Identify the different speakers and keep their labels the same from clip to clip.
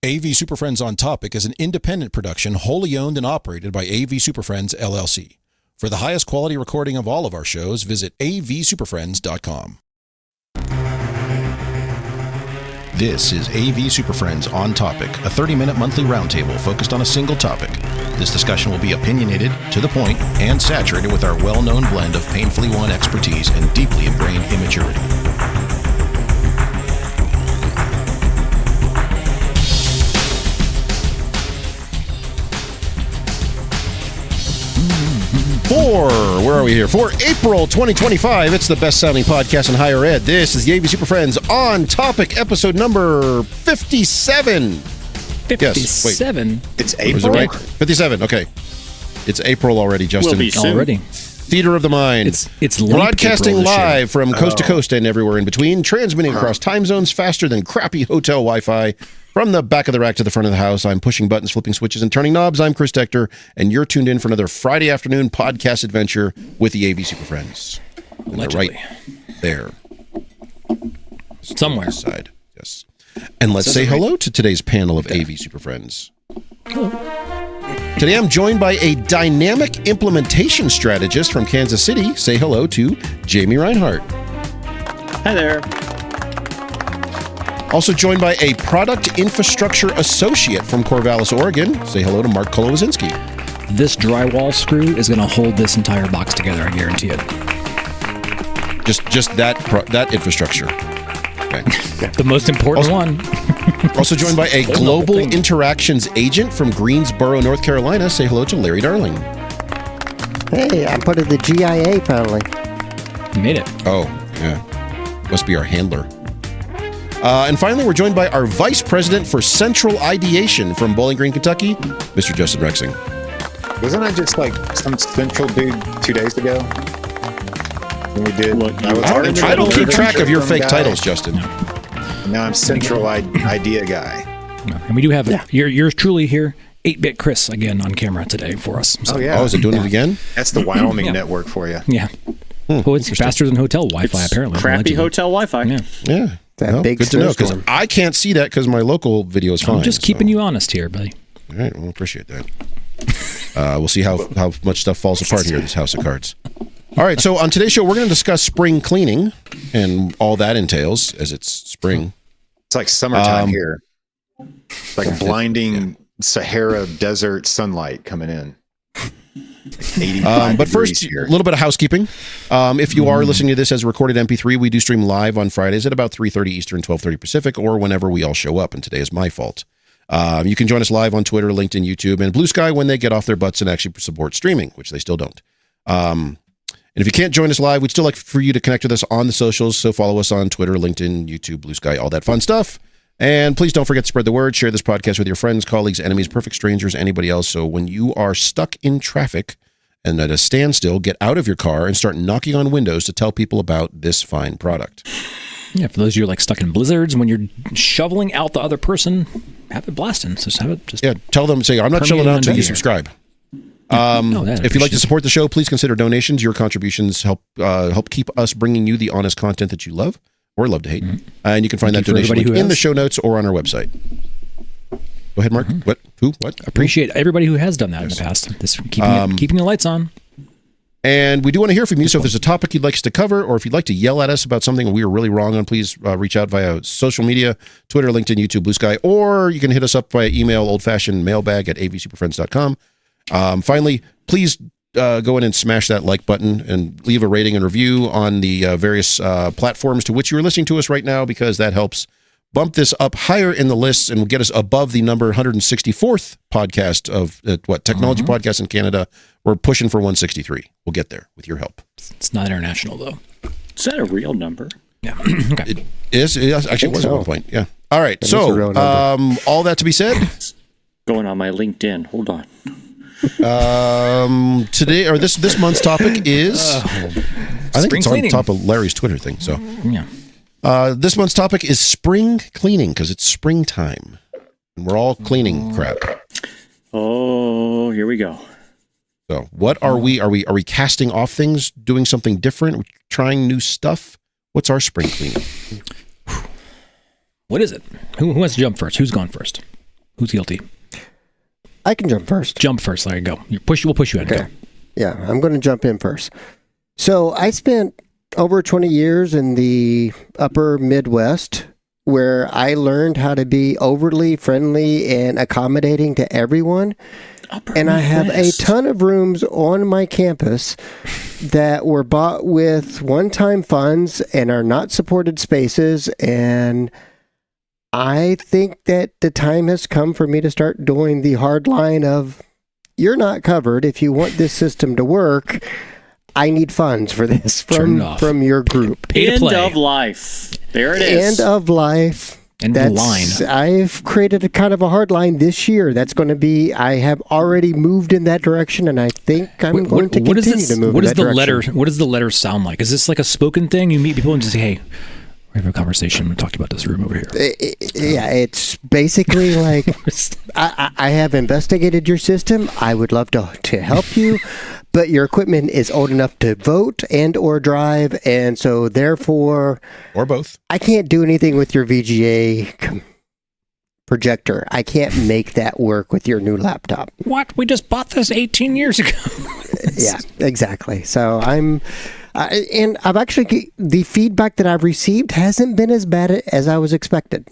Speaker 1: AV SuperFriends on Topic is an independent production wholly owned and operated by AV SuperFriends, LLC. For the highest quality recording of all of our shows, visit avsuperfriends.com. This is AV SuperFriends on Topic, a 30-minute monthly roundtable focused on a single topic. This discussion will be opinionated, to the point, and saturated with our well-known blend of painfully won expertise and deeply ingrained immaturity. Where are we here? For April 2025, it's the best-sounding podcast in higher ed. This is the AV SuperFriends on Topic, episode number 57.
Speaker 2: 57?
Speaker 1: Yes,
Speaker 3: it's April?
Speaker 1: Was it right? 57, okay. It's April already, Justin.
Speaker 2: Will be soon. Already.
Speaker 1: Theater of the Mind.
Speaker 2: It's
Speaker 1: broadcasting live from coast to coast and everywhere in between, transmitting across time zones faster than crappy hotel Wi-Fi. From the back of the rack to the front of the house, I'm pushing buttons, flipping switches, and turning knobs. I'm Chris Decter, and you're tuned in for another Friday afternoon podcast adventure with the AV SuperFriends.
Speaker 2: Allegedly.
Speaker 1: Right there.
Speaker 2: Somewhere.
Speaker 1: Side. Yes. And let's say hello to today's panel of AV SuperFriends.
Speaker 2: Hello.
Speaker 1: Today I'm joined by a dynamic implementation strategist from Kansas City. Say hello to Jamie Reinhardt.
Speaker 3: Hi there.
Speaker 1: Also joined by a product infrastructure associate from Corvallis, Oregon. Say hello to Marc Kolowazinski.
Speaker 2: This drywall screw is going to hold this entire box together, I guarantee it.
Speaker 1: Just that infrastructure. Okay.
Speaker 2: The most important one.
Speaker 1: Also joined by a global interactions agent from Greensboro, North Carolina. Say hello to Larry Darling.
Speaker 4: Hey, I'm part of the GIA family.
Speaker 2: You made it.
Speaker 1: Oh, yeah. Must be our handler. And finally, we're joined by our Vice President for Central Ideation from Bowling Green, Kentucky, Mr. Justin Rexing.
Speaker 3: Wasn't I just like some central dude 2 days ago? When we did.
Speaker 1: I don't keep track of your fake titles, Justin.
Speaker 3: Now I'm Central Idea guy.
Speaker 2: And we do have yours truly here, 8-Bit Chris, again on camera today for us. So.
Speaker 3: Oh, yeah.
Speaker 1: Oh, is it doing it again?
Speaker 3: That's the Wyoming network for you.
Speaker 2: Yeah. Well, it's faster than hotel Wi-Fi, apparently.
Speaker 5: Crappy hotel Wi-Fi.
Speaker 1: Yeah. Well, good to know, because I can't see that because my local video is fine.
Speaker 2: I'm just keeping you honest here, buddy.
Speaker 1: All right, well, appreciate that. We'll see how much stuff falls apart here in this house of cards. All right, so on today's show, we're going to discuss spring cleaning and all that entails, as it's spring.
Speaker 3: It's like summertime here. It's like blinding Sahara desert sunlight coming in.
Speaker 1: But first, a little bit of housekeeping. If you are listening to this as a recorded MP3, we do stream live on Fridays at about 3:30 Eastern, 12:30 Pacific, or whenever we all show up, and today is my fault. You can join us live on Twitter, LinkedIn, YouTube, and Blue Sky when they get off their butts and actually support streaming, which they still don't. And if you can't join us live, we'd still like for you to connect with us on the socials, so follow us on Twitter, LinkedIn, YouTube, Blue Sky, all that fun stuff. And please don't forget to spread the word. Share this podcast with your friends, colleagues, enemies, perfect strangers, anybody else. So when you are stuck in traffic and at a standstill, get out of your car and start knocking on windows to tell people about this fine product.
Speaker 2: Yeah, for those of you like stuck in blizzards, when you're shoveling out the other person, have it blasting. So just have it
Speaker 1: tell them, say, I'm not shoveling out until you subscribe. If you'd like to support the show, please consider donations. Your contributions help keep us bringing you the honest content that you love or love to hate. And you can find that donation link in the show notes or on our website. Go ahead, Marc. What? Who? What?
Speaker 2: Appreciate everybody who has done that in the past. This keeping the lights on.
Speaker 1: And we do want to hear from you. So if there's a topic you'd like us to cover, or if you'd like to yell at us about something we were really wrong on, please reach out via social media, Twitter, LinkedIn, YouTube, Blue Sky, or you can hit us up via email, old-fashioned mailbag at avsuperfriends.com. Finally, please go in and smash that like button and leave a rating and review on the various platforms to which you are listening to us right now, because that helps bump this up higher in the lists and will get us above the number 164th podcast of technology podcasts in Canada. We're pushing for 163. We'll get there with your help.
Speaker 2: It's not international, though.
Speaker 5: Is that a real number?
Speaker 2: Yeah. Okay.
Speaker 1: It is. It actually was at one point. Yeah. All right. That so all that to be said.
Speaker 5: Going on my LinkedIn. Hold on.
Speaker 1: Today, or this month's topic is, I think it's
Speaker 2: cleaning.
Speaker 1: on top of Larry's Twitter thing. So
Speaker 2: yeah.
Speaker 1: This month's topic is spring cleaning, because it's springtime and we're all cleaning crap.
Speaker 5: Oh, here we go.
Speaker 1: So what are we? Are we casting off things, doing something different, trying new stuff? What's our spring cleaning?
Speaker 2: What is it? Who wants to jump first? Who's gone first? Who's guilty?
Speaker 4: I can jump first.
Speaker 2: Jump first, Larry. Go. We'll push you in.
Speaker 4: Okay.
Speaker 2: Go.
Speaker 4: Yeah, I'm going to jump in first. So I spent over 20 years in the upper Midwest, where I learned how to be overly friendly and accommodating to everyone. And I have a ton of rooms on my campus that were bought with one-time funds and are not supported spaces. And I think that the time has come for me to start doing the hard line of, you're not covered. If you want this system to work, I need funds for this from your group.
Speaker 5: End of life. There it is.
Speaker 4: End of life.
Speaker 2: And the line.
Speaker 4: I've created a kind of a hard line this year. That's going to be, I have already moved in that direction, and I think I'm going to continue to move in that direction.
Speaker 2: What does the letter sound like? Is this like a spoken thing? You meet people and just say, hey, we have a conversation. We talked about this room over here.
Speaker 4: Yeah, it's basically like, I have investigated your system. I would love to help you, but your equipment is old enough to vote and or drive, and so therefore...
Speaker 1: Or both.
Speaker 4: I can't do anything with your VGA projector. I can't make that work with your new laptop.
Speaker 2: What? We just bought this 18 years ago.
Speaker 4: Yeah, exactly. So and I've actually, the feedback that I've received hasn't been as bad as I was expected.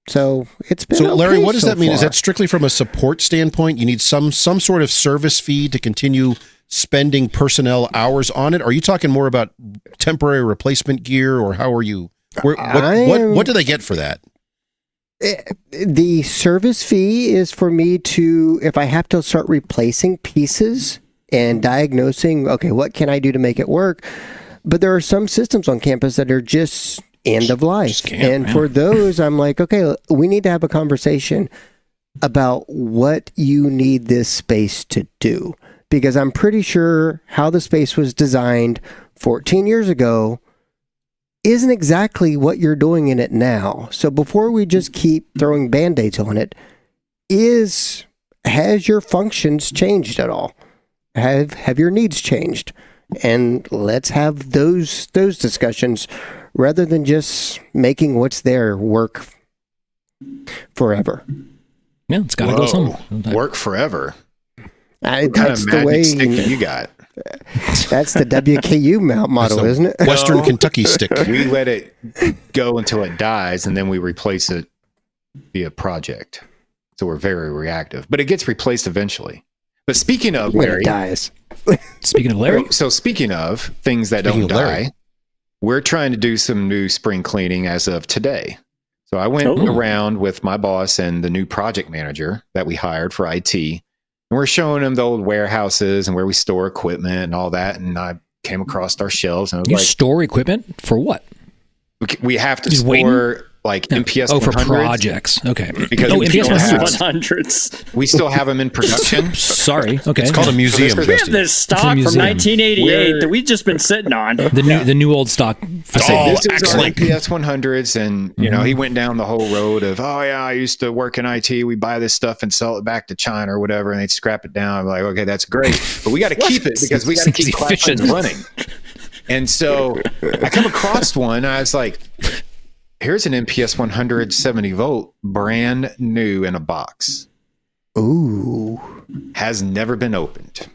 Speaker 4: So it's been
Speaker 1: So Larry, what does that mean?
Speaker 4: far.
Speaker 1: Is that strictly from a support standpoint? You need some sort of service fee to continue spending personnel hours on it? Are you talking more about temporary replacement gear, or how are you? What do they get for that?
Speaker 4: The service fee is for me to, if I have to start replacing pieces and diagnosing, okay, what can I do to make it work? But there are some systems on campus that are just end of life. For those, I'm like, okay, we need to have a conversation about what you need this space to do. Because I'm pretty sure how the space was designed 14 years ago isn't exactly what you're doing in it now. So before we just keep throwing Band-Aids on it, has your functions changed at all? Have your needs changed? And let's have those discussions rather than just making what's there work forever.
Speaker 2: Yeah, it's got to go somewhere.
Speaker 3: Work forever.
Speaker 4: What
Speaker 3: kind of magic stick you got?
Speaker 4: That's the WKU motto, isn't it?
Speaker 1: Western Kentucky stick.
Speaker 3: We let it go until it dies, and then we replace it via project. So we're very reactive, but it gets replaced eventually. But speaking of
Speaker 4: When
Speaker 3: Larry,
Speaker 4: it dies.
Speaker 2: Speaking of Larry,
Speaker 3: so speaking of things that don't die, we're trying to do some new spring cleaning as of today. So I went around with my boss and the new project manager that we hired for IT. And we're showing them the old warehouses and where we store equipment and all that. And I came across our shelves and I was
Speaker 2: you
Speaker 3: like,
Speaker 2: store equipment for what?
Speaker 3: we have to
Speaker 2: Just
Speaker 3: store
Speaker 2: waiting?
Speaker 3: like MPS 100s.
Speaker 2: Oh, for projects. Okay.
Speaker 3: Because
Speaker 2: MPS
Speaker 5: 100s.
Speaker 3: we still have them in production.
Speaker 2: Sorry. Okay.
Speaker 1: It's called a museum.
Speaker 5: We have this stock from
Speaker 2: museum.
Speaker 5: 1988 that we've just been sitting on.
Speaker 2: The new old stock facility.
Speaker 3: This is our
Speaker 1: excellent.
Speaker 3: MPS 100s, and you know he went down the whole road of, oh yeah, I used to work in IT. We buy this stuff and sell it back to China or whatever, and they'd scrap it down. I'm like, okay, that's great, but we got to keep it because we got to keep
Speaker 2: It's
Speaker 3: classrooms
Speaker 2: efficient.
Speaker 3: running. And so I come across one, and I was like, here's an MPS 170 volt, brand new in a box.
Speaker 4: Ooh,
Speaker 3: Has never been opened.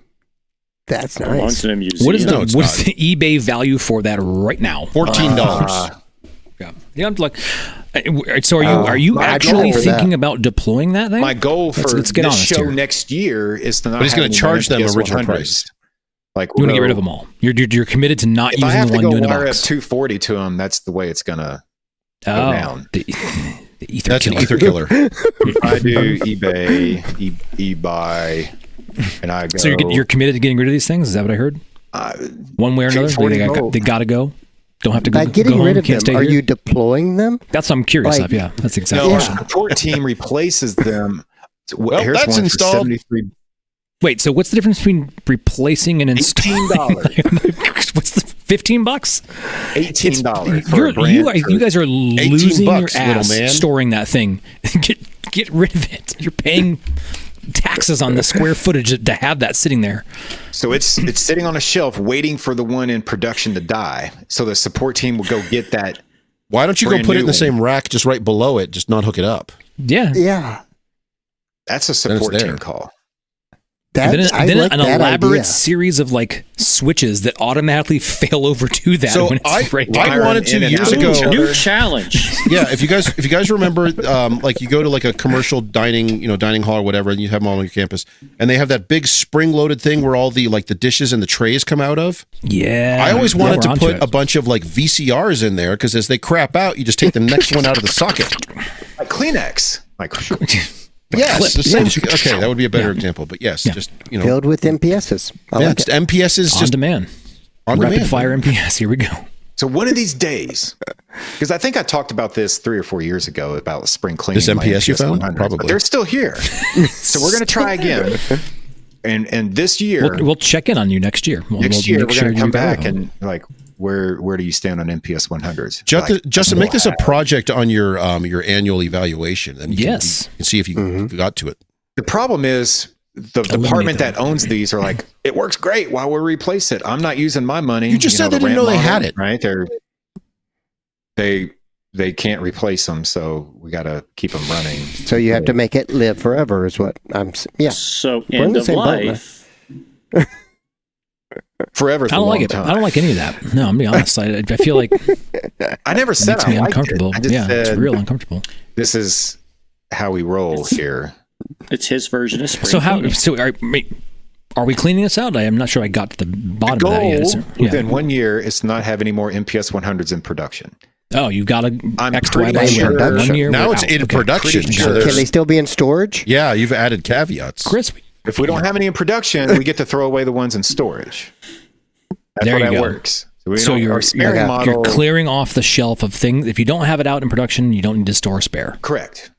Speaker 4: that's
Speaker 5: Belongs
Speaker 4: nice.
Speaker 5: to a museum.
Speaker 2: What is
Speaker 1: No, it's
Speaker 2: what is
Speaker 1: not.
Speaker 2: the eBay value for that right now?
Speaker 1: $14.
Speaker 2: Yeah, I'm like, so are you
Speaker 3: my
Speaker 2: actually
Speaker 4: goal for
Speaker 2: thinking
Speaker 4: that.
Speaker 2: about deploying that thing?
Speaker 3: My goal for
Speaker 2: Let's get
Speaker 3: this
Speaker 2: honest
Speaker 3: show
Speaker 2: here.
Speaker 3: next year is to not.
Speaker 1: But he's
Speaker 3: going
Speaker 1: gonna
Speaker 3: to
Speaker 1: charge them original price.
Speaker 3: Like
Speaker 2: You want to get rid of them all. You're committed to not
Speaker 3: If I
Speaker 2: using
Speaker 3: have
Speaker 2: the
Speaker 3: to
Speaker 2: one
Speaker 3: go
Speaker 2: doing the
Speaker 3: wire up
Speaker 2: box.
Speaker 3: 240 to them, that's the way it's gonna go
Speaker 2: Oh,
Speaker 3: down.
Speaker 2: the ether
Speaker 1: That's
Speaker 2: killer.
Speaker 1: an ether killer.
Speaker 3: I do eBay, eBuy, and I go.
Speaker 2: So you're committed to getting rid of these things? Is that what I heard? One way or another,
Speaker 3: 240
Speaker 2: they got to go. Don't have to go.
Speaker 4: By
Speaker 2: go
Speaker 4: getting
Speaker 2: home,
Speaker 4: rid of
Speaker 2: can't
Speaker 4: them,
Speaker 2: stay
Speaker 4: are
Speaker 2: here?
Speaker 4: you deploying them?
Speaker 2: That's what I'm curious
Speaker 4: like-
Speaker 2: of. Yeah, that's
Speaker 3: No,
Speaker 2: exactly.
Speaker 3: our
Speaker 4: Yeah.
Speaker 3: support team replaces them.
Speaker 1: Well,
Speaker 3: Here's
Speaker 1: that's
Speaker 3: one for
Speaker 1: installed.
Speaker 3: 73
Speaker 2: Wait, so what's the difference between replacing and installing?
Speaker 3: $18.
Speaker 2: What's the $15?
Speaker 3: $18 for a brand.
Speaker 2: You guys are losing your
Speaker 1: bucks,
Speaker 2: ass
Speaker 1: little man.
Speaker 2: storing that thing. Get rid of it. You're paying taxes on the square footage to have that sitting there.
Speaker 3: So it's sitting on a shelf waiting for the one in production to die. So the support team will go get that.
Speaker 1: Why don't you go
Speaker 3: Brand
Speaker 1: put it in
Speaker 3: new
Speaker 1: the same rack just right below it, just not hook it up?
Speaker 2: Yeah.
Speaker 4: Yeah.
Speaker 3: That's a support team call.
Speaker 2: And then
Speaker 4: like
Speaker 2: an
Speaker 4: that
Speaker 2: elaborate
Speaker 4: idea.
Speaker 2: series of like switches that automatically fail over to that.
Speaker 1: So
Speaker 2: when it's right
Speaker 1: I wanted to years ago.
Speaker 5: New challenge.
Speaker 1: Yeah, if you guys remember, like you go to like a commercial dining hall or whatever, and you have them all on your campus, and they have that big spring-loaded thing where all the like the dishes and the trays come out of.
Speaker 2: Yeah,
Speaker 1: I always wanted to put a bunch of like VCRs in there because as they crap out, you just take the next one out of the socket.
Speaker 3: Like Kleenex.
Speaker 1: Yes, the same. Okay, that would be a better example. But yes, just
Speaker 4: filled with MPSs.
Speaker 1: Just MPSs,
Speaker 2: on
Speaker 1: just
Speaker 2: demand.
Speaker 1: On
Speaker 2: Rapid
Speaker 1: demand.
Speaker 2: fire MPS. Here we go.
Speaker 3: So one of these days, because I think I talked about this 3 or 4 years ago about spring cleaning.
Speaker 1: This MPS you found?
Speaker 3: 100s,
Speaker 1: Probably.
Speaker 3: but they're still here. So we're going to try again. And this year,
Speaker 2: We'll check in on you next year.
Speaker 3: Next year, we're going to come back and like, where do you stand on MPS 100s?
Speaker 1: Justin, make this a project on your annual evaluation, and you can see if you got to it.
Speaker 3: The problem is the department that owns these are like, it works great. Why would we replace it? I'm not using my money.
Speaker 1: You just said they didn't know they had it,
Speaker 3: right? They can't replace them, so we got to keep them running.
Speaker 4: So you have to make it live forever, is what I'm. Yeah.
Speaker 5: So end of life.
Speaker 3: Forever.
Speaker 2: I don't like it. I don't like any of that. No, I'm being honest. I feel like
Speaker 3: I never said
Speaker 2: it makes me uncomfortable.
Speaker 3: I just
Speaker 2: said, it's real uncomfortable.
Speaker 3: This is how we roll here.
Speaker 5: It's his version of spring.
Speaker 2: So
Speaker 5: cleaning.
Speaker 2: Are we cleaning this out? I'm not sure I got to the bottom of that yet.
Speaker 3: Within 1 year is to not have any more MPS 100s in production.
Speaker 2: Oh, you've got to X to Y by
Speaker 3: sure.
Speaker 2: 1 year.
Speaker 1: Now it's in production.
Speaker 3: Sure.
Speaker 4: Can they still be in storage?
Speaker 1: Yeah, you've added caveats.
Speaker 2: Chris,
Speaker 3: if we don't have any in production, we get to throw away the ones in storage. That's how that works.
Speaker 2: So you're clearing off the shelf of things. If you don't have it out in production, you don't need to store a spare.
Speaker 3: Correct.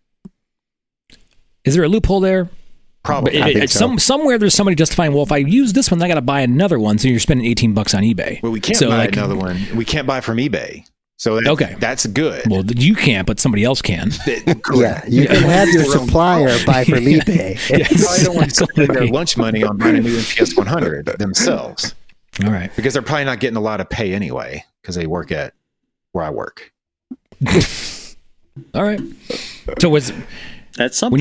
Speaker 2: Is there a loophole there?
Speaker 3: Probably.
Speaker 2: Somewhere there's somebody justifying, well, if I use this one, I got to buy another one. So you're spending $18 on eBay.
Speaker 3: Well, we can't buy another one. We can't buy from eBay. So that's good.
Speaker 2: Well, you can't, but somebody else can.
Speaker 4: Yeah, you can have your supplier buy from eBay.
Speaker 3: They probably don't want to spend their lunch money on buying a new MPS 100 themselves.
Speaker 2: All right.
Speaker 3: Because they're probably not getting a lot of pay anyway because they work at where I work.
Speaker 2: All right. So
Speaker 5: that's something.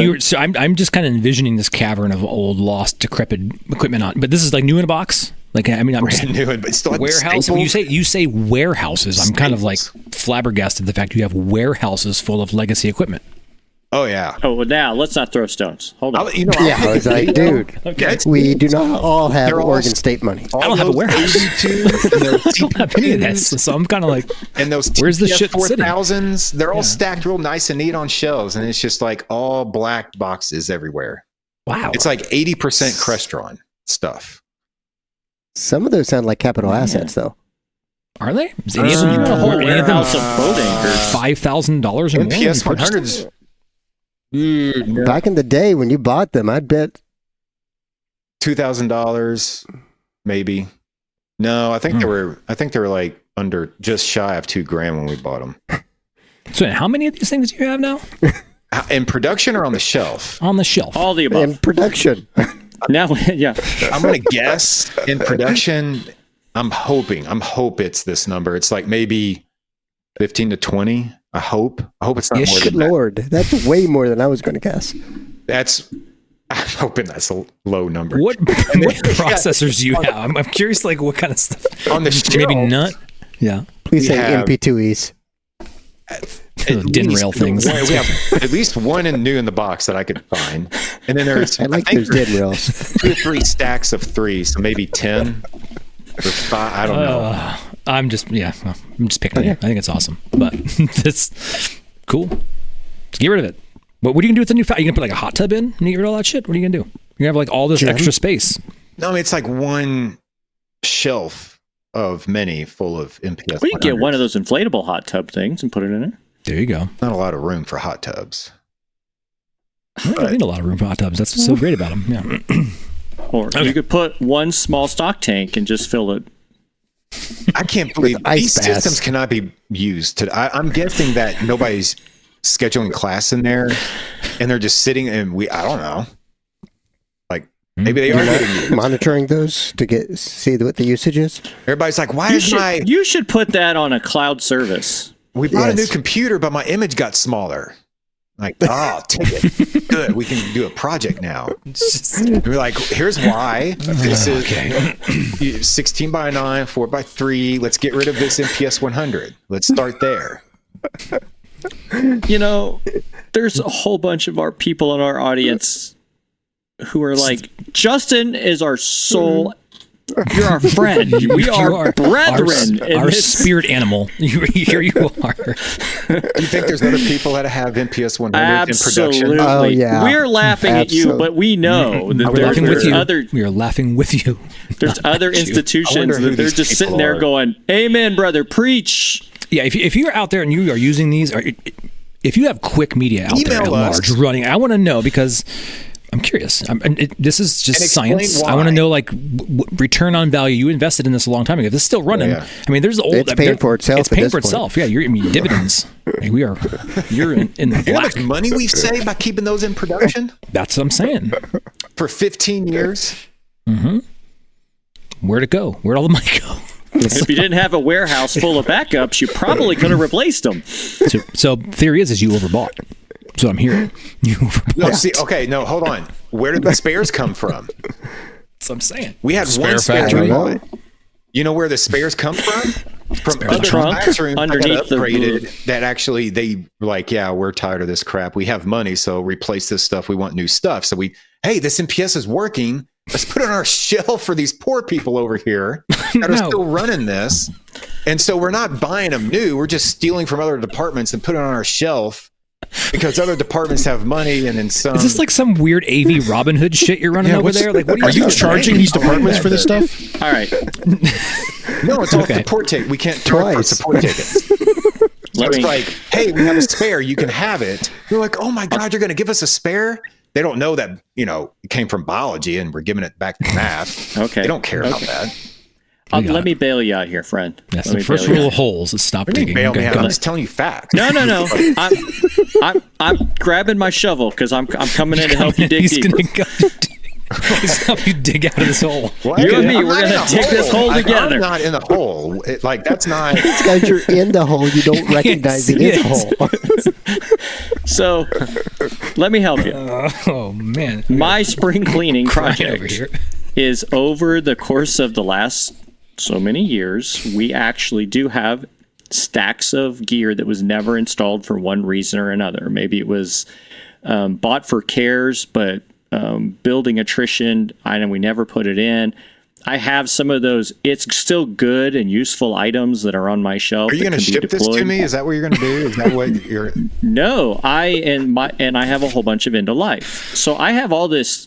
Speaker 2: I'm just kind of envisioning this cavern of old, lost, decrepit equipment on. But this is like new in a box. Like I'm
Speaker 3: brand new, but still like
Speaker 2: warehouse. When you say warehouses, I'm kind of like flabbergasted the fact you have warehouses full of legacy equipment.
Speaker 3: Oh yeah.
Speaker 5: Oh, well, now let's not throw stones. Hold on.
Speaker 4: I was like, dude, we do not all have Oregon State money.
Speaker 2: I don't have a warehouse. I don't have any of this, so I'm kind of like,
Speaker 3: and those
Speaker 2: where's the shit sitting?
Speaker 3: 4000s? They're all stacked real nice and neat on shelves, and it's just like all black boxes everywhere.
Speaker 2: Wow.
Speaker 3: It's like 80% Crestron stuff.
Speaker 4: Some of those sound like capital assets, though.
Speaker 2: Are they? Is
Speaker 5: any of them
Speaker 2: $5,000 or more?
Speaker 3: MPS 100s.
Speaker 4: Back in the day when you bought them, I'd bet
Speaker 3: $2,000, maybe. No, I think they were like under just shy of $2,000 when we bought them.
Speaker 2: So, how many of these things do you have now?
Speaker 3: In production or on the shelf?
Speaker 2: On the shelf.
Speaker 5: All the above.
Speaker 4: in production.
Speaker 5: Now, yeah.
Speaker 3: I'm gonna guess in production. I'm hope it's this number. It's like maybe 15 to 20. I hope it's not more than that.
Speaker 4: Lord, that's way more than I was going to guess.
Speaker 3: I'm hoping that's a low number.
Speaker 2: What processors do you have? I'm curious, like what kind of stuff
Speaker 3: on the shelf?
Speaker 2: Maybe nut. Yeah.
Speaker 4: Please say MP2Es.
Speaker 2: DIN rail things.
Speaker 3: We have at least one new in the box that I could find, and then there's
Speaker 4: I think those DIN rails.
Speaker 3: 2 or 3 stacks of 3, so maybe 10 or 5. I don't know.
Speaker 2: I'm just picking it. I think it's awesome, but it's cool. Get rid of it. But what are you gonna do with the new? You gonna put like a hot tub in and get rid of all that shit? What are you gonna do? You're gonna have like all this extra space.
Speaker 3: No, it's like one shelf of many full of MPS.
Speaker 5: We can get one of those inflatable hot tub things and put it in it.
Speaker 2: There you go.
Speaker 3: Not a lot of room for hot tubs.
Speaker 2: I don't need a lot of room for hot tubs. That's what's so great about them. Yeah.
Speaker 5: Or you could put one small stock tank and just fill it.
Speaker 3: I can't believe these systems cannot be used. I'm guessing that nobody's scheduling class in there, and they're just sitting and I don't know. Like maybe they are getting used.
Speaker 4: Monitoring those to see what the usage is.
Speaker 3: Everybody's like,
Speaker 5: You should put that on a cloud service.
Speaker 3: We bought a new computer, but my image got smaller. Like, oh, take it. Good. We can do a project now. And we're like, here's why. This is 16 by 9, 4 by 3. Let's get rid of this MPS 100. Let's start there.
Speaker 5: You know, there's a whole bunch of our people in our audience who are like, Justin is our soul. You're our friend. We are brethren.
Speaker 2: Our spirit animal. Here you are.
Speaker 3: Do you think there's other people that have MPS 100
Speaker 5: Absolutely.
Speaker 3: in production?
Speaker 4: Oh, yeah.
Speaker 5: We're laughing at you, but we know that
Speaker 2: We're laughing with you.
Speaker 5: other.
Speaker 2: We are laughing with you.
Speaker 5: There's other institutions
Speaker 3: who
Speaker 5: that they're
Speaker 3: these
Speaker 5: just sitting
Speaker 3: people
Speaker 5: there
Speaker 3: are.
Speaker 5: going, "Amen, brother, preach."
Speaker 2: Yeah, if you're out there and you are using these, or if you have quick media out there at large running, I want to know, because I'm curious. This is just science.
Speaker 3: Why.
Speaker 2: I want to know, like, return on value. You invested in this a long time ago. If this is still running, I mean, there's the old.
Speaker 4: It's paying for itself.
Speaker 2: It's paying for itself. Yeah, dividends. I mean, you're in the
Speaker 3: You know how
Speaker 2: black.
Speaker 3: much money we've saved by keeping those in production
Speaker 2: That's what I'm saying.
Speaker 3: for 15 years?
Speaker 2: Where'd it go? Where'd all the money go?
Speaker 5: If you didn't have a warehouse full of backups, you probably could have replaced them.
Speaker 2: So theory is you overbought. That's what I'm hearing. You overbought.
Speaker 3: No, see, okay, no, hold on. Where did the spares come from?
Speaker 2: That's what I'm saying.
Speaker 3: We had
Speaker 1: Spare
Speaker 3: one spare.
Speaker 1: factory.
Speaker 3: You know where the spares come from? From
Speaker 2: Spares
Speaker 3: other
Speaker 5: trunk
Speaker 3: classrooms that got
Speaker 5: underneath the
Speaker 3: upgraded that actually they were like, yeah, we're tired of this crap. We have money, so replace this stuff. We want new stuff. So hey, this MPS is working. Let's put it on our shelf for these poor people over here that are still running this. And so we're not buying them new. We're just stealing from other departments and putting it on our shelf because other departments have money. And then some.
Speaker 2: Is this like some weird AV Robin Hood shit you're running over there? Like, what
Speaker 1: Are you charging these departments for this stuff?
Speaker 5: All right.
Speaker 3: No, it's all support ticket. We can't charge for support tickets. So it's like, hey, we have a spare. You can have it. You're like, oh my God, you're going to give us a spare? They don't know that, it came from biology and we're giving it back to math.
Speaker 5: Okay.
Speaker 3: They don't care about that.
Speaker 5: Let me bail you out here, friend.
Speaker 2: That's the first rule of holes is stop digging.
Speaker 3: Bail me out.
Speaker 2: Go
Speaker 3: I'm
Speaker 2: ahead.
Speaker 3: just telling you facts.
Speaker 5: No. I'm grabbing my shovel because I'm coming in to help you dig
Speaker 2: He's
Speaker 5: deeper.
Speaker 2: gonna go He's gonna help you dig out of this hole.
Speaker 3: What?
Speaker 5: You and me,
Speaker 3: I'm
Speaker 5: we're
Speaker 3: not
Speaker 5: gonna
Speaker 3: in
Speaker 5: dig
Speaker 3: a
Speaker 5: this hole together.
Speaker 3: I'm not in the hole. That's not.
Speaker 4: Because you're in the hole, you don't recognize it is a hole.
Speaker 5: So, let me help you.
Speaker 2: Oh man,
Speaker 5: My spring cleaning
Speaker 2: over
Speaker 5: project
Speaker 2: here.
Speaker 5: is over the course of the last so many years. We actually do have stacks of gear that was never installed for one reason or another. Maybe it was bought for cares, but building attrition, I know we never put it in. I have some of those. It's still good and useful items that are on my shelf.
Speaker 3: Are you going to ship this to me? Is that what you're going to do? Is that what you're?
Speaker 5: No, I have a whole bunch of end of life. So I have all this.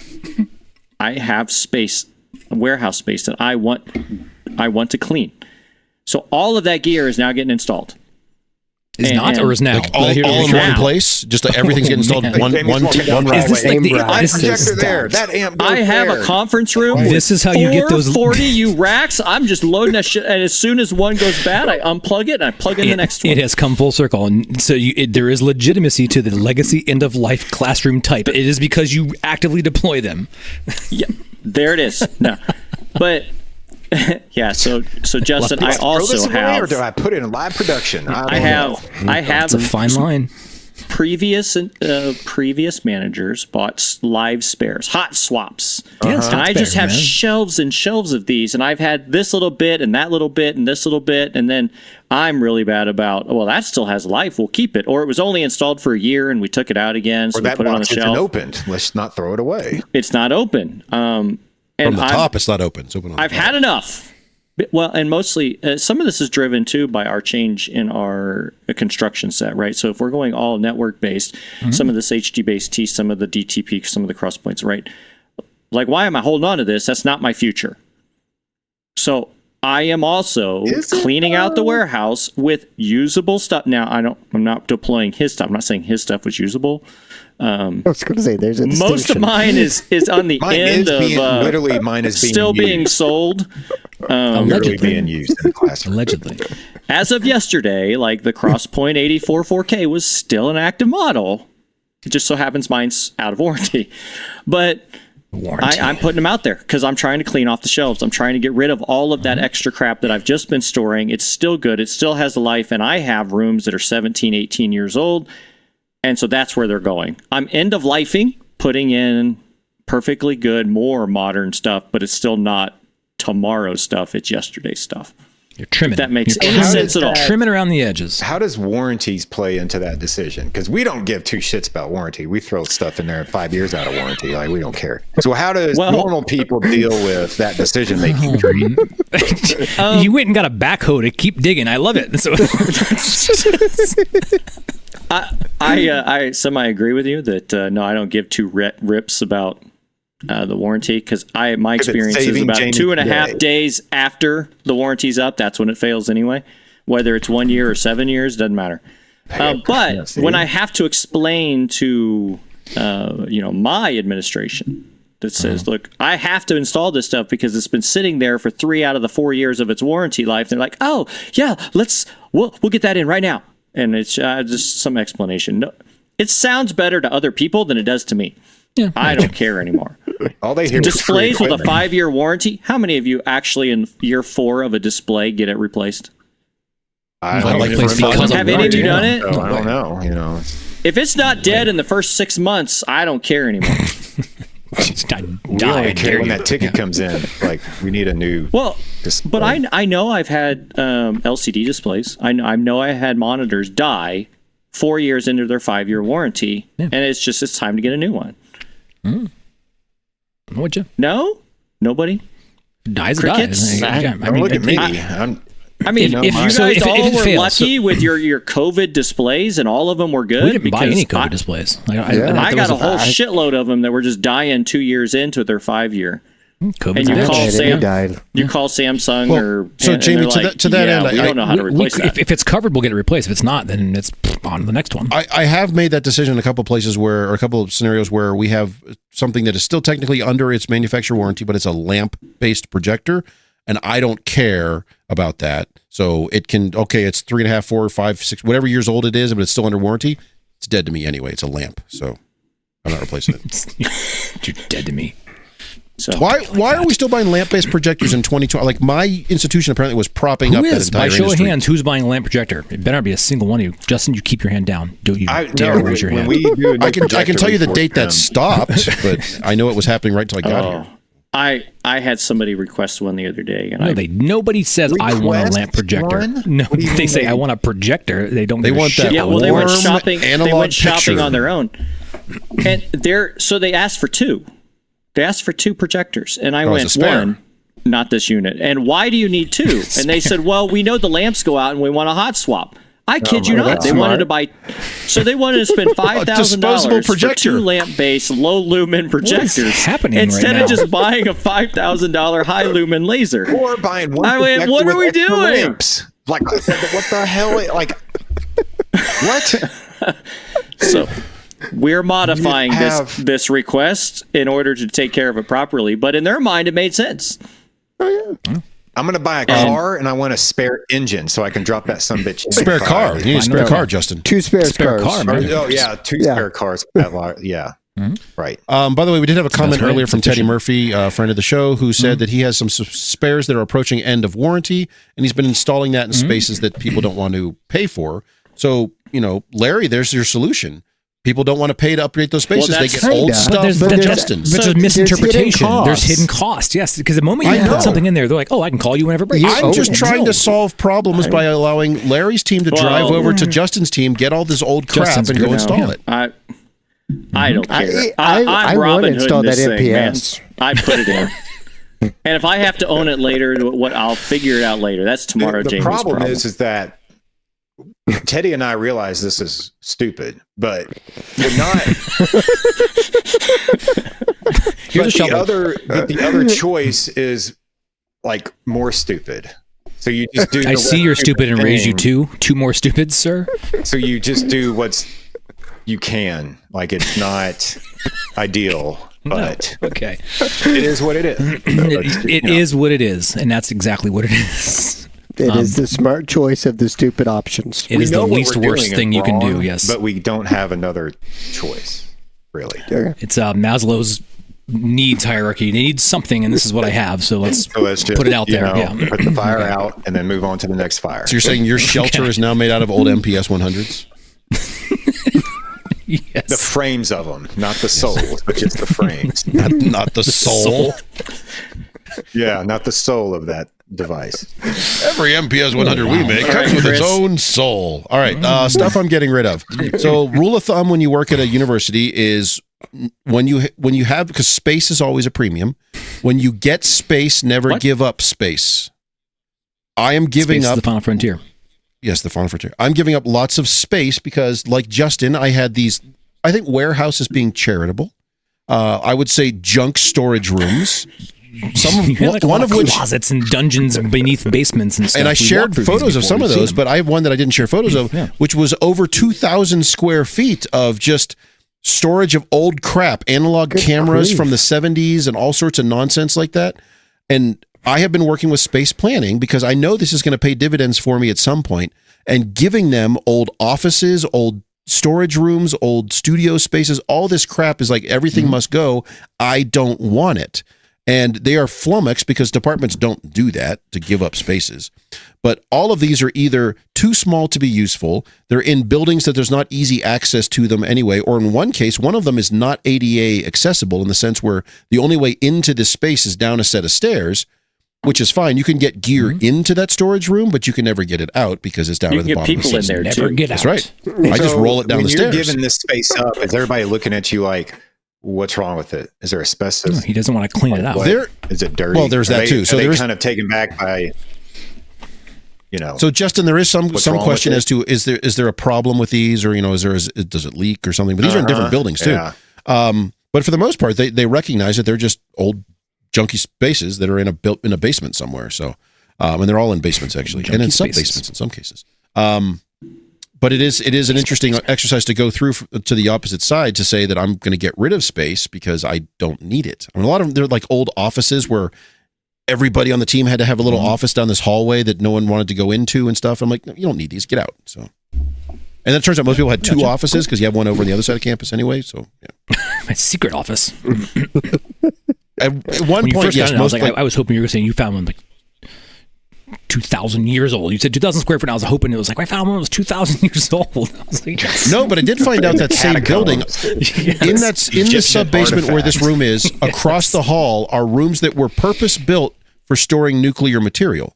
Speaker 5: I have space, warehouse space that I want to clean. So all of that gear is now getting installed.
Speaker 2: Is not or is now?
Speaker 1: Like all in one place? Just like everything's getting installed one
Speaker 3: Jamie's
Speaker 1: one
Speaker 3: walking down the
Speaker 1: right
Speaker 2: Is this
Speaker 1: way.
Speaker 2: like the
Speaker 3: I
Speaker 2: this
Speaker 3: projector
Speaker 2: is,
Speaker 3: there. That amp goes
Speaker 5: I have
Speaker 3: there.
Speaker 5: a conference room.
Speaker 2: This is how you get those
Speaker 5: 40 racks. I'm just loading that shit, and as soon as one goes bad, I unplug it and I plug in the next one.
Speaker 2: It has come full circle, and so there is legitimacy to the legacy end of life classroom type. It is because you actively deploy them.
Speaker 5: Yeah, there it is. No, but yeah. So Justin, I
Speaker 3: Throw this
Speaker 5: also
Speaker 3: away, or
Speaker 5: have.
Speaker 3: do I put it in live production?
Speaker 5: I have
Speaker 2: It's a fine line.
Speaker 5: previous managers bought live spares, hot swaps.
Speaker 2: Yes,
Speaker 5: And
Speaker 2: hot
Speaker 5: I just
Speaker 2: spares,
Speaker 5: have
Speaker 2: man.
Speaker 5: shelves and shelves of these, and I've had this little bit and that little bit and this little bit, and then I'm really bad about, well, that still has life, we'll keep it. Or it was only installed for a year and we took it out again, so
Speaker 3: Or
Speaker 5: we
Speaker 3: that
Speaker 5: put it on the
Speaker 3: box isn't
Speaker 5: shelf.
Speaker 3: opened. Let's not throw it away.
Speaker 5: It's not open.
Speaker 1: From the top, it's not open. It's open on the
Speaker 5: I've
Speaker 1: top.
Speaker 5: had enough. Well, and mostly some of this is driven too by our change in our construction set, right? So if we're going all network based, some of this HD based T, some of the DTP, some of the cross points, right? Like, why am I holding on to this? That's not my future. So I am also cleaning out the warehouse with usable stuff. Now I'm not deploying his stuff. I'm not saying his stuff was usable.
Speaker 4: I was going to say, there's a
Speaker 5: Most of
Speaker 4: distinction.
Speaker 5: mine is on the
Speaker 3: Mine
Speaker 5: end
Speaker 3: is being,
Speaker 5: of
Speaker 3: literally mine is being
Speaker 5: still
Speaker 3: used.
Speaker 5: being sold.
Speaker 3: Literally
Speaker 2: Allegedly.
Speaker 3: being used in the classroom.
Speaker 2: Allegedly.
Speaker 5: As of yesterday, like the Crosspoint 84-4K was still an active model. It just so happens mine's out of warranty. But I'm putting them out there because I'm trying to clean off the shelves. I'm trying to get rid of all of that extra crap that I've just been storing. It's still good. It still has a life. And I have rooms that are 17, 18 years old. And so that's where they're going. I'm end of lifing, putting in perfectly good, more modern stuff, but it's still not tomorrow's stuff. It's yesterday's stuff.
Speaker 2: You're trimming.
Speaker 5: If that makes any sense at all.
Speaker 2: Trimming around the edges.
Speaker 3: How does warranties play into that decision? Because we don't give two shits about warranty. We throw stuff in there 5 years out of warranty. Like, we don't care. So how does normal people deal with that decision-making tree?
Speaker 2: You went and got a backhoe to keep digging. I love it. So
Speaker 5: I semi agree with you that no, I don't give two rips about the warranty, because my experience is about 2.5 days after the warranty's up. That's when it fails anyway. Whether it's 1 year or 7 years, doesn't matter. But when I have to explain to my administration that says, look, I have to install this stuff because it's been sitting there for 3 out of the 4 years of its warranty life, they're like, oh yeah, we'll get that in right now. And it's just some explanation. No, it sounds better to other people than it does to me. Yeah, I don't care anymore.
Speaker 3: All they hear
Speaker 5: displays with a 5-year warranty. How many of you actually in year 4 of a display get it replaced?
Speaker 3: I don't like
Speaker 5: have any of you done it?
Speaker 3: I don't know.
Speaker 5: If it's not dead in the first 6 months, I don't care anymore.
Speaker 3: We don't care when that ticket comes in. Like, we need a new.
Speaker 5: Well, display. But I know I've had LCD displays. I know I had monitors die 4 years into their 5-year warranty, and it's time to get a new one.
Speaker 2: Would you?
Speaker 5: No, nobody.
Speaker 2: Dies.
Speaker 5: Crickets.
Speaker 3: Don't look at me.
Speaker 5: If you guys all were lucky with your COVID displays and all of them were good,
Speaker 2: we didn't buy any COVID displays.
Speaker 5: I got a whole shitload of them that were just dying 2 years into their 5-year.
Speaker 2: COVID
Speaker 5: and you call Samsung or
Speaker 1: so Jamie, to that end,
Speaker 5: we don't know how to replace that.
Speaker 2: If it's covered, we'll get it replaced. If it's not, then it's on to the next one.
Speaker 1: I have made that decision in a couple of places or a couple of scenarios where we have something that is still technically under its manufacturer warranty, but it's a lamp-based projector, and I don't care about that. So it can, it's 3.5, 4, 5, 6, whatever years old it is, but it's still under warranty. It's dead to me anyway. It's a lamp, so I'm not replacing it.
Speaker 2: You're dead to me.
Speaker 5: So,
Speaker 1: why are we still buying lamp-based projectors in 2020? Like, my institution apparently was propping up that entire industry.
Speaker 2: By show of hands, who's buying a lamp projector? It better not be a single one of you. Justin, you keep your hand down. Don't you dare raise your hand.
Speaker 1: I can tell you the date that stopped, but I know it was happening right until I got here.
Speaker 5: I had somebody request one the other day, and
Speaker 2: nobody says I want a lamp projector. No, they say I want a projector. They don't.
Speaker 1: They want that.
Speaker 5: Yeah, well, they went shopping. They went shopping
Speaker 1: picture
Speaker 5: on their own, and they asked for 2. They asked for 2 projectors, and I went, 1, not this unit. And why do you need 2? And they said, well, we know the lamps go out, and we want a hot swap. I kid you not. They wanted to buy, so they wanted to spend $5,000 for 2 lamp-based, low-lumen projectors.
Speaker 2: What is happening
Speaker 5: instead
Speaker 2: right
Speaker 5: of just buying a $5,000 high-lumen laser?
Speaker 3: Or buying one.
Speaker 5: I went, what are we doing?
Speaker 3: Lamps. Like, what the hell? Like, what?
Speaker 5: So we're modifying this request in order to take care of it properly, but in their mind, it made sense.
Speaker 3: Oh yeah. I'm going to buy a car, and I want a spare engine so I can drop that sumbitch.
Speaker 1: Spare car. You need a spare car, Justin.
Speaker 4: 2 spare cars.
Speaker 3: Spare cars. Yeah. Mm-hmm. Right.
Speaker 1: By the way, we did have a comment earlier from Teddy Murphy, a friend of the show, who said that he has some spares that are approaching end of warranty, and he's been installing that in spaces that people don't want to pay for. So, Larry, there's your solution. People don't want to pay to upgrade those spaces. They get old stuff from Justin.
Speaker 2: But there's misinterpretation. There's hidden cost. Yes, because the moment you put something in there, they're like, I can call you whenever it breaks.
Speaker 1: I'm just trying to solve problems by allowing Larry's team to drive over to Justin's team, get all this old crap, and go install it.
Speaker 5: I don't care.
Speaker 4: I want to install that MPS.
Speaker 5: I put it in. And if I have to own it later, I'll figure it out later. That's tomorrow, Jamie's problem.
Speaker 3: The problem is that Teddy and I realize this is stupid, but we're not. The other choice is like more stupid. So you just do.
Speaker 2: I see you're stupid and raise you 2 more stupids, sir.
Speaker 3: So you just do you can. Like, it's not ideal, but
Speaker 2: okay,
Speaker 3: it is what it is.
Speaker 2: It is what it is, and that's exactly what it is.
Speaker 4: It is the smart choice of the stupid options.
Speaker 2: It is the least worst thing you can do, yes.
Speaker 3: But we don't have another choice, really.
Speaker 2: It's Maslow's needs hierarchy. They need something, and this is what I have, so let's just put it out there.
Speaker 3: Put the fire out, and then move on to the next fire.
Speaker 1: So you're saying your shelter is now made out of old MPS 100s?
Speaker 2: Yes.
Speaker 3: The frames of them, not the souls, but just the frames.
Speaker 1: Not the soul.
Speaker 3: Yeah, not the soul of that device.
Speaker 1: Every MPS 100 we make comes
Speaker 5: right,
Speaker 1: with its
Speaker 5: Chris.
Speaker 1: own soul. All right, stuff I'm getting rid of. So, rule of thumb when you work at a university is when you have, because space is always a premium. When you get space, never give up space. I am giving
Speaker 2: Space
Speaker 1: up
Speaker 2: is the final frontier.
Speaker 1: Yes, the final frontier. I'm giving up lots of space because, like Justin, I had these. I think warehouse is being charitable. I would say junk storage rooms. Some of
Speaker 2: You had like
Speaker 1: one of which
Speaker 2: closets and dungeons beneath basements and stuff.
Speaker 1: and I
Speaker 2: We
Speaker 1: shared
Speaker 2: walked through
Speaker 1: photos
Speaker 2: these
Speaker 1: of some
Speaker 2: before.
Speaker 1: of
Speaker 2: You've
Speaker 1: those,
Speaker 2: seen
Speaker 1: but I have one that I didn't share photos of, which was over 2,000 square feet of just storage of old crap, analog cameras from the 70s and all sorts of nonsense like that. And I have been working with space planning because I know this is going to pay dividends for me at some point, and giving them old offices, old storage rooms, old studio spaces, all this crap is like everything must go. I don't want it. And they are flummoxed because departments don't do that, to give up spaces. But all of these are either too small to be useful, they're in buildings that there's not easy access to them anyway, or in one case, one of them is not ADA accessible in the sense where the only way into this space is down a set of stairs, which is fine. You can get gear into that storage room, but you can never get it out because it's down
Speaker 5: You
Speaker 1: at
Speaker 5: can
Speaker 1: the
Speaker 5: get
Speaker 1: bottom of the
Speaker 5: people in
Speaker 1: stairs.
Speaker 5: there
Speaker 2: Never
Speaker 5: too.
Speaker 2: get
Speaker 1: That's
Speaker 2: out.
Speaker 1: right. I just roll it down
Speaker 3: when
Speaker 1: the
Speaker 3: you're
Speaker 1: stairs.
Speaker 3: giving this space up, is everybody looking at you like, what's wrong with it? Is there asbestos?
Speaker 2: No, he doesn't want to clean it out.
Speaker 3: What?
Speaker 1: There-
Speaker 3: Is it dirty?
Speaker 1: Well, there's that too. So
Speaker 3: are they
Speaker 1: there's-
Speaker 3: kind of taken back by, you know.
Speaker 1: So Justin, there is some
Speaker 3: What's wrong
Speaker 1: question
Speaker 3: with
Speaker 1: as to is there a problem with these, or does it leak or something? But these are in different buildings too.
Speaker 3: Yeah.
Speaker 1: But for the most part, they recognize that they're just old junky spaces that are in a basement somewhere. So and they're all in basements actually, and in
Speaker 2: Junky
Speaker 1: sub
Speaker 2: spaces.
Speaker 1: basements in some cases. But it is an interesting exercise to go through to the opposite side to say that I'm going to get rid of space because I don't need it. I mean, a lot of them, they're like old offices where everybody on the team had to have a little office down this hallway that no one wanted to go into and stuff. I'm like, no, you don't need these. Get out. So, and it turns out most people had two offices because you have one over on the other side of campus anyway. So, yeah.
Speaker 2: My secret office.
Speaker 1: At one
Speaker 2: When you
Speaker 1: point,
Speaker 2: first
Speaker 1: yes,
Speaker 2: got it,
Speaker 1: most
Speaker 2: I was hoping you were saying you found one like 2,000 years old. You said 2,000 square foot. And I was hoping it was like, I found one that was 2,000 years old. I was like, yes.
Speaker 1: No, but I did find out that same building in the
Speaker 3: Egyptian
Speaker 1: sub basement where this
Speaker 3: artifacts.
Speaker 1: room is across the hall are rooms that were purpose built for storing nuclear material,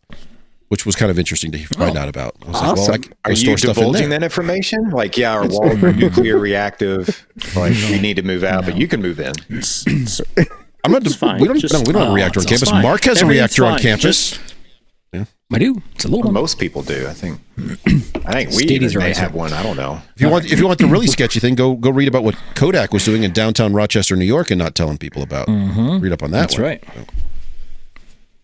Speaker 1: which was kind of interesting to find out about. I was like, well, I can
Speaker 3: Are
Speaker 1: store
Speaker 3: you
Speaker 1: stuff in
Speaker 3: divulging
Speaker 1: there.
Speaker 3: that information? Like, yeah, our walls are nuclear reactive. Like, we need to move out, but you can move in.
Speaker 1: I'm not.
Speaker 5: It's fine.
Speaker 1: We don't.
Speaker 5: Just-
Speaker 1: No, we don't have a reactor on
Speaker 2: it's
Speaker 1: campus.
Speaker 5: fine.
Speaker 1: Mark has a
Speaker 5: Everything's
Speaker 1: reactor on
Speaker 5: fine.
Speaker 1: campus.
Speaker 2: I do. It's a little one.
Speaker 3: Most people do, I think. I think we
Speaker 2: Stadies
Speaker 3: even
Speaker 2: are
Speaker 3: may
Speaker 2: nicer.
Speaker 3: have one. I don't know.
Speaker 1: If you want the really sketchy thing, go read about what Kodak was doing in downtown Rochester, New York, and not telling people about. Read up on that.
Speaker 2: That's
Speaker 1: one.
Speaker 2: right.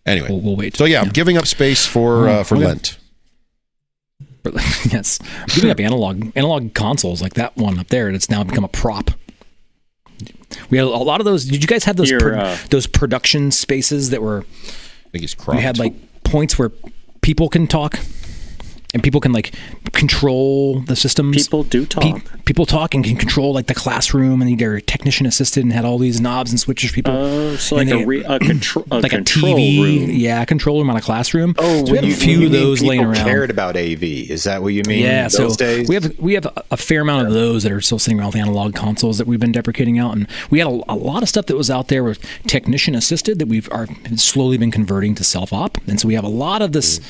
Speaker 1: Anyway,
Speaker 2: We'll wait.
Speaker 1: so yeah, I'm giving up space for Lent.
Speaker 2: But, yes. Giving up analog consoles like that one up there, and it's now become a prop. We had a lot of those. Did you guys have those those production spaces that were?
Speaker 1: I think it's cropped.
Speaker 2: We had like points where people can talk and people can like control the systems.
Speaker 5: People do talk.
Speaker 2: People talk and can control like the classroom, and they're technician assisted and had all these knobs and switches for people.
Speaker 5: Oh, so like
Speaker 2: And
Speaker 5: a control
Speaker 2: like
Speaker 5: control
Speaker 2: a TV,
Speaker 5: room.
Speaker 2: yeah, a control room on a classroom.
Speaker 3: Oh,
Speaker 2: so we had a few of those laying around.
Speaker 3: Cared about AV. Is that what you mean?
Speaker 2: Yeah,
Speaker 3: those
Speaker 2: so
Speaker 3: days?
Speaker 2: we have a fair amount of those that are still sitting around with analog consoles that we've been deprecating out, and we had a lot of stuff that was out there with technician assisted that we've slowly been converting to self op, and so we have a lot of this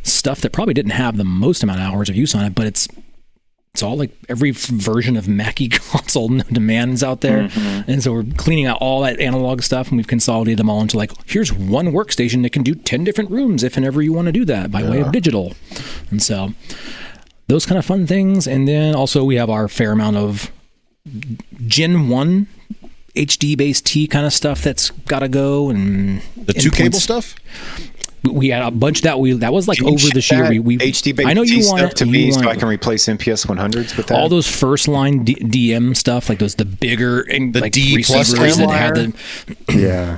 Speaker 2: stuff that probably didn't have the most amount of hours of use on it, but it's all like every version of Mackie console demands out there, and so we're cleaning out all that analog stuff, and we've consolidated them all into like, here's one workstation that can do 10 different rooms if and ever you want to do that by way of digital, and so those kind of fun things. And then also we have our fair amount of Gen 1 HD base T kind of stuff that's got to go, and
Speaker 1: the two cable stuff.
Speaker 2: We had a bunch that was like over this year. We
Speaker 3: HD base
Speaker 2: I know you want
Speaker 3: stuff to me, so I
Speaker 2: want
Speaker 3: can replace MPS 100s with that.
Speaker 2: all those first line DM stuff, like the bigger and
Speaker 1: The
Speaker 2: like
Speaker 1: D plus
Speaker 2: receivers that had
Speaker 3: wire.
Speaker 4: Yeah.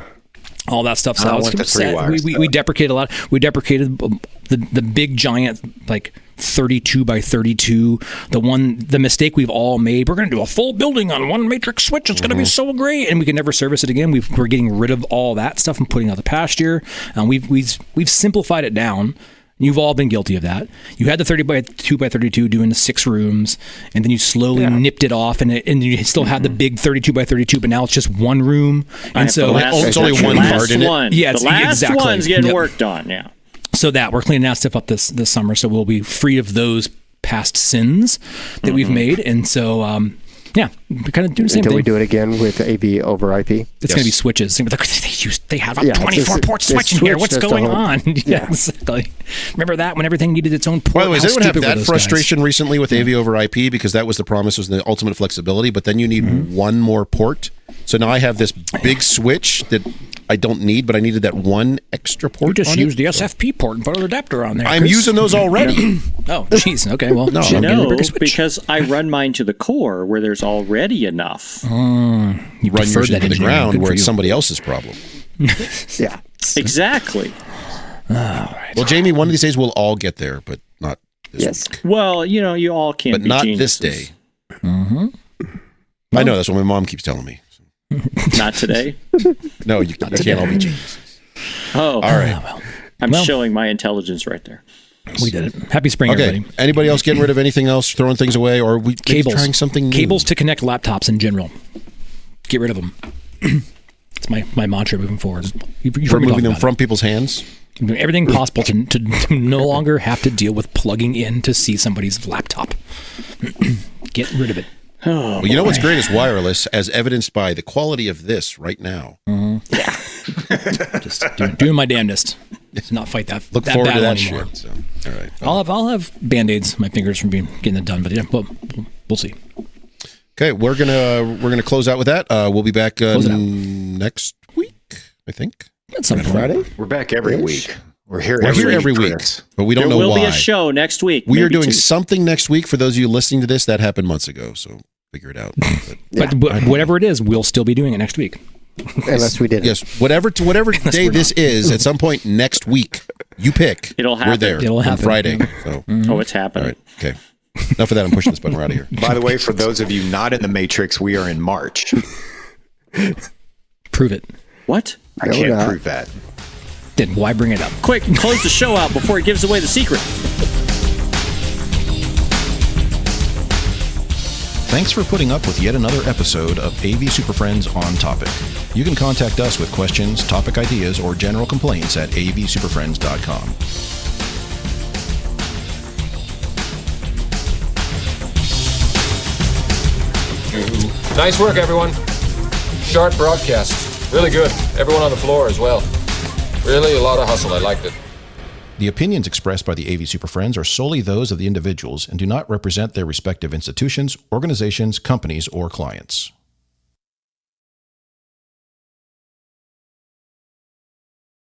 Speaker 2: all that stuff. So
Speaker 3: I
Speaker 2: I was
Speaker 3: want the three
Speaker 2: sad.
Speaker 3: wire
Speaker 2: We
Speaker 3: stuff.
Speaker 2: deprecated a lot. We deprecated the big giant like 32 by 32. The mistake we've all made. We're going to do a full building on one matrix switch. It's going to be so great, and we can never service it again. We're getting rid of all that stuff and putting out the pasture. And we've simplified it down. You've all been guilty of that. You had the 30 by 2 by 32 doing the 6 rooms, and then you slowly nipped it off, and you still had the big 32 by 32, but now it's just one room. And so
Speaker 1: it's only one part in it.
Speaker 2: Yeah,
Speaker 5: the last one's getting worked on. Yeah.
Speaker 2: So we're cleaning that stuff up this summer, so we'll be free of those past sins that we've made, and so we're kind of doing the same thing.
Speaker 4: Until we do it again with AV over IP.
Speaker 2: It's going to be switches. They have a 24-port switch in here. What's going on? Yeah, exactly. Remember that when everything needed its own port?
Speaker 1: By the way, does anyone have that frustration recently with AV over IP? Because that was the promise, was the ultimate flexibility, but then you need one more port. So now I have this big switch that I don't need, but I needed that one extra port.
Speaker 2: You just use the SFP port and put an adapter on there.
Speaker 1: I'm using those already.
Speaker 2: Oh, jeez. Okay, well,
Speaker 5: because I run mine to the core where there's already enough.
Speaker 2: You
Speaker 1: run yours into the ground where it's somebody else's problem.
Speaker 4: Yeah,
Speaker 5: exactly.
Speaker 2: All right.
Speaker 1: Well, Jamie, one of these days we'll all get there, but not this week.
Speaker 5: Well, you all can't
Speaker 1: but
Speaker 5: be
Speaker 1: not
Speaker 5: geniuses.
Speaker 1: this day. I know, that's what my mom keeps telling me.
Speaker 5: Not today?
Speaker 1: No, you can't all be geniuses.
Speaker 5: Oh.
Speaker 1: All right.
Speaker 5: I'm showing my intelligence right there.
Speaker 2: We did it. Happy spring, everybody.
Speaker 1: Anybody else getting rid of anything else, throwing things away, or are we trying something new?
Speaker 2: Cables to connect laptops in general. Get rid of them. It's my mantra moving forward. You've
Speaker 1: removing them from people's hands?
Speaker 2: Doing everything possible to no longer have to deal with plugging in to see somebody's laptop. Get rid of it.
Speaker 1: Well, you know what's great is wireless, as evidenced by the quality of this right now.
Speaker 2: Yeah. Just doing my damnedest to not fight that.
Speaker 1: Look forward to that
Speaker 2: anymore.
Speaker 1: shit. So, all right.
Speaker 2: I'll have bandaids my fingers from getting it done, but yeah, we'll see.
Speaker 1: Okay, we're gonna close out with that. We'll be back next week, I think.
Speaker 2: That's some
Speaker 4: Friday.
Speaker 3: We're back every week. We're here
Speaker 1: every week, but we don't know why.
Speaker 5: There will be a show next week.
Speaker 1: We are doing something next week. For those of you listening to this, that happened months ago, so figure it out.
Speaker 2: But whatever it is, we'll still be doing it next week.
Speaker 4: Unless we did.
Speaker 1: Yes, whatever day this is, at some point next week, you pick.
Speaker 5: It'll happen.
Speaker 1: We're there.
Speaker 2: It'll happen.
Speaker 1: On Friday. So.
Speaker 5: Oh, it's happening.
Speaker 1: All right. Okay. Enough of that. I'm pushing this button. We're out of here.
Speaker 3: By the way, for those of you not in the Matrix, we are in March.
Speaker 2: Prove it.
Speaker 5: What?
Speaker 3: I can't prove that.
Speaker 2: Then why bring it up?
Speaker 5: Quick, close the show out before it gives away the secret.
Speaker 1: Thanks for putting up with yet another episode of AV SuperFriends On Topic. You can contact us with questions, topic ideas, or general complaints at avsuperfriends.com.
Speaker 6: Nice work, everyone. Sharp broadcast. Really good. Everyone on the floor as well. Really a lot of hustle. I liked it.
Speaker 1: The opinions expressed by the AV SuperFriends are solely those of the individuals and do not represent their respective institutions, organizations, companies, or clients.